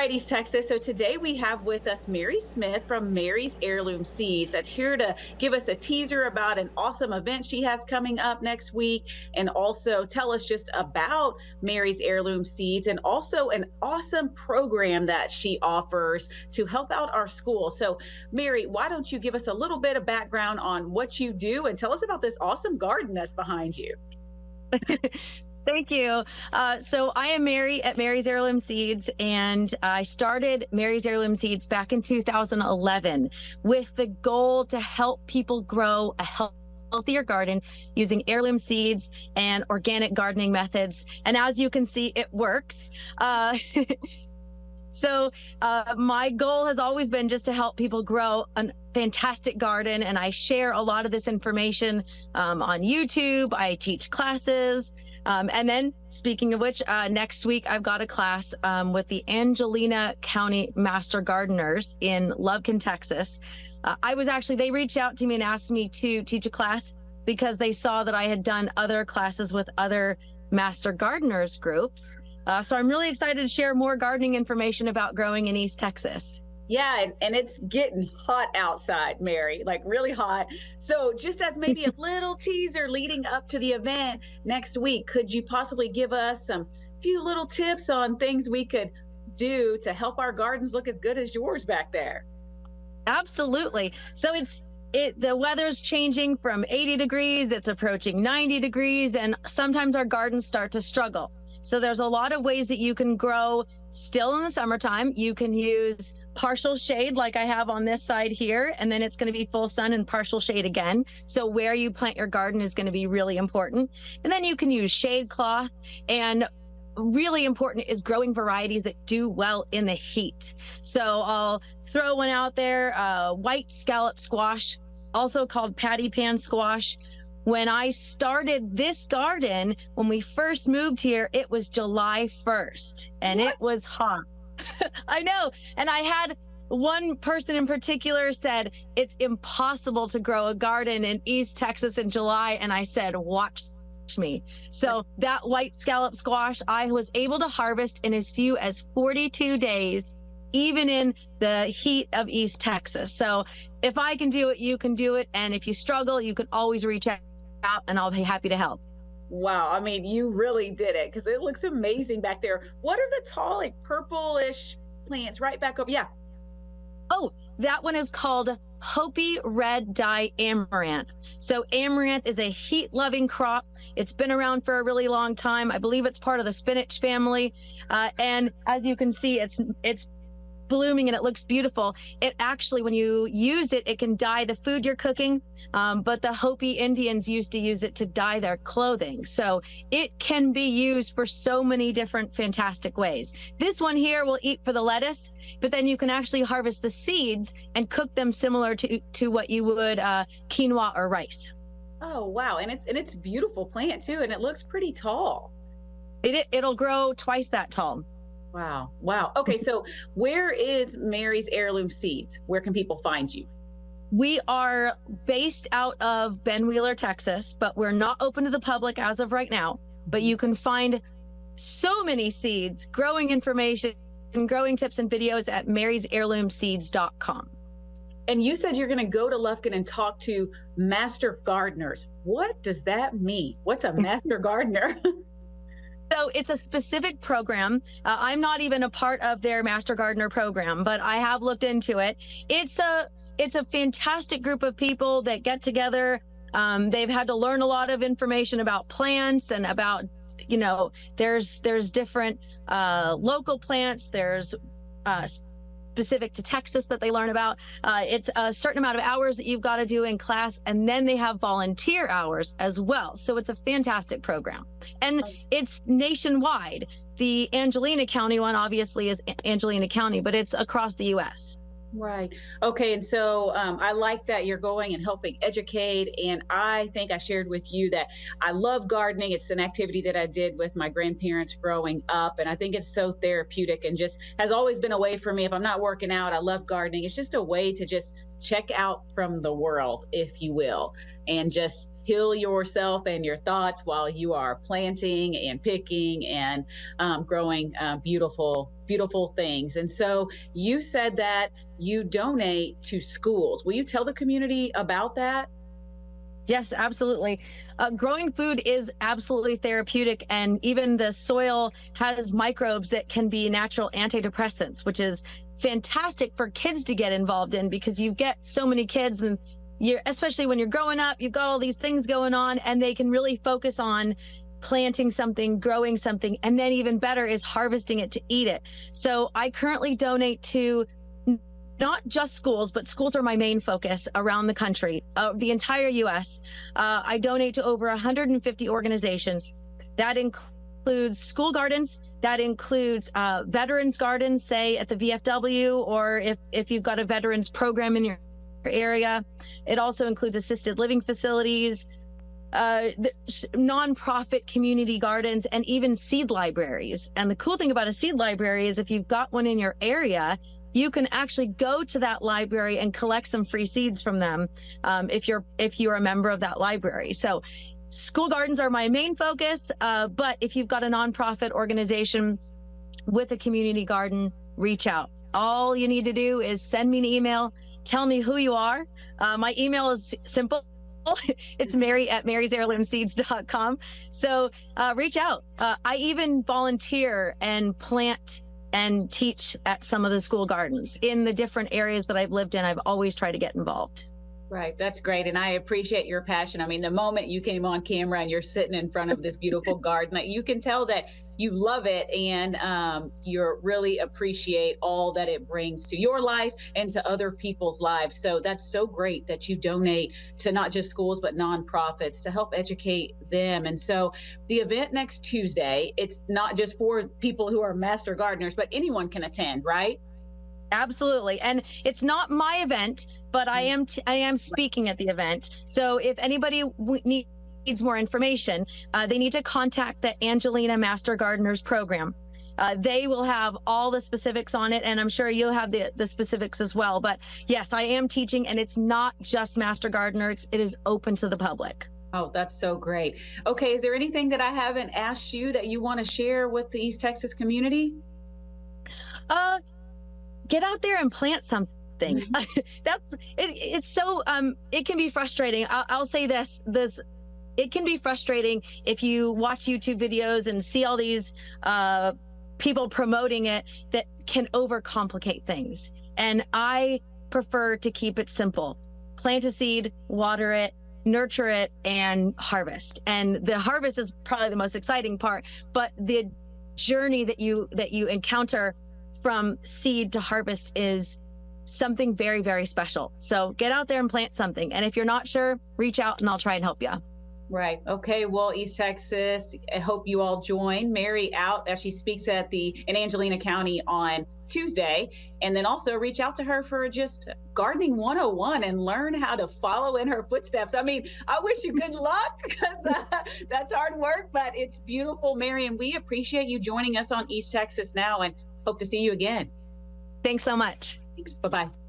right, East Texas. So today we have with us Mary Smith from Mary's Heirloom Seeds that's here to give us a teaser about an awesome event she has coming up next week and also tell us just about Mary's Heirloom Seeds and also an awesome program that she offers to help out our school. So, Mary, why don't you give us a little bit of background on what you do and tell us about this awesome garden that's behind you? Thank you. So I am Mary at Mary's Heirloom Seeds, and I started Mary's Heirloom Seeds back in 2011 with the goal to help people grow a healthier garden using heirloom seeds and organic gardening methods. And as you can see, it works. So my goal has always been just to help people grow a fantastic garden, and I share a lot of this information on YouTube. I teach classes, and then speaking of which, next week I've got a class with the Angelina County Master Gardeners in Lubbock, Texas. They reached out to me and asked me to teach a class because they saw that I had done other classes with other Master Gardeners groups. So I'm really excited to share more gardening information about growing in East Texas. Yeah, and it's getting hot outside, Mary, like really hot. So just as maybe a little teaser leading up to the event next week, could you possibly give us some few little tips on things we could do to help our gardens look as good as yours back there? Absolutely. So the weather's changing from 80 degrees, it's approaching 90 degrees, and sometimes our gardens start to struggle. So there's a lot of ways that you can grow still in the summertime. You can use partial shade like I have on this side here, and then it's going to be full sun and partial shade again. So where you plant your garden is going to be really important. And then you can use shade cloth, and really important is growing varieties that do well in the heat. So I'll throw one out there, white scallop squash, also called patty pan squash. When I started this garden, when we first moved here, it was July 1st and It was hot. I know. And I had one person in particular said, it's impossible to grow a garden in East Texas in July. And I said, watch me. So that white scallop squash, I was able to harvest in as few as 42 days, even in the heat of East Texas. So if I can do it, you can do it. And if you struggle, you can always reach out and I'll be happy to help. Wow. I mean, you really did it because it looks amazing back there. What are the tall, like purplish plants right back up? Yeah. Oh, that one is called Hopi Red Dye Amaranth. So amaranth is a heat-loving crop. It's been around for a really long time. I believe it's part of the spinach family. And as you can see, it's blooming and it looks beautiful. It actually, when you use it, it can dye the food you're cooking. But the Hopi Indians used to use it to dye their clothing. So it can be used for so many different fantastic ways. This one here will eat for the lettuce, but then you can actually harvest the seeds and cook them similar to what you would quinoa or rice. Oh, wow. And it's a beautiful plant too. And it looks pretty tall. It'll grow twice that tall. Wow. Wow. Okay. So where is Mary's Heirloom Seeds? Where can people find you? We are based out of Ben Wheeler, Texas, but we're not open to the public as of right now. But you can find so many seeds, growing information, and growing tips and videos at marysheirloomseeds.com. And you said you're going to go to Lufkin and talk to master gardeners. What does that mean? What's a master gardener? So it's a specific program. I'm not even a part of their Master Gardener program, but I have looked into it. It's a fantastic group of people that get together. They've had to learn a lot of information about plants and about, there's different local plants. There's specific to Texas that they learn about. It's a certain amount of hours that you've got to do in class, and then they have volunteer hours as well. So it's a fantastic program, and it's nationwide. The Angelina County one obviously is Angelina County, but it's across the U.S. Right. Okay. And so I like that you're going and helping educate. And I think I shared with you that I love gardening. It's an activity that I did with my grandparents growing up. And I think it's so therapeutic and just has always been a way for me. If I'm not working out, I love gardening. It's just a way to just check out from the world, if you will, and just heal yourself and your thoughts while you are planting and picking and growing beautiful, beautiful things. And so you said that you donate to schools. Will you tell the community about that? Yes, absolutely. Growing food is absolutely therapeutic, and even the soil has microbes that can be natural antidepressants, which is fantastic for kids to get involved in because you get so many kids, and you're, especially when you're growing up, you've got all these things going on, and they can really focus on planting something, growing something, and then even better is harvesting it to eat it. So I currently donate to not just schools, but schools are my main focus around the country, the entire US. I donate to over 150 organizations. That includes school gardens, that includes veterans gardens, say at the VFW, or if you've got a veterans program in your area. It also includes assisted living facilities, nonprofit community gardens, and even seed libraries. And the cool thing about a seed library is if you've got one in your area, you can actually go to that library and collect some free seeds from them, if you're a member of that library. So school gardens are my main focus, but if you've got a nonprofit organization with a community garden, reach out. All you need to do is send me an email, tell me who you are. My email is simple. It's mary@marysheirloomseeds.com. So reach out. I even volunteer and plant and teach at some of the school gardens in the different areas that I've lived in. I've always tried to get involved. Right. That's great. And I appreciate your passion. I mean, the moment you came on camera and you're sitting in front of this beautiful garden, you can tell that you love it and you really appreciate all that it brings to your life and to other people's lives. So that's so great that you donate to not just schools, but nonprofits to help educate them. And so the event next Tuesday, it's not just for people who are master gardeners, but anyone can attend, right? Absolutely. And it's not my event, but I am speaking at the event. So if anybody needs more information, they need to contact the Angelina Master Gardeners program. They will have all the specifics on it, and I'm sure you'll have the specifics as well. But yes, I am teaching, and it's not just Master Gardeners. It is open to the public. Oh, that's so great. Okay, is there anything that I haven't asked you that you want to share with the East Texas community? Get out there and plant something. That's it. It's so it can be frustrating. I'll say this it can be frustrating if you watch YouTube videos and see all these people promoting it that can overcomplicate things. And I prefer to keep it simple. Plant a seed, water it, nurture it, and harvest. And the harvest is probably the most exciting part, but the journey that you encounter from seed to harvest is something very, very special. So get out there and plant something. And if you're not sure, reach out and I'll try and help you. Right. Okay. Well, East Texas, I hope you all join Mary out as she speaks in Angelina County on Tuesday. And then also reach out to her for just gardening 101 and learn how to follow in her footsteps. I mean, I wish you good luck because that's hard work, but it's beautiful, Mary. And we appreciate you joining us on East Texas Now and hope to see you again. Thanks so much. Thanks. Bye-bye.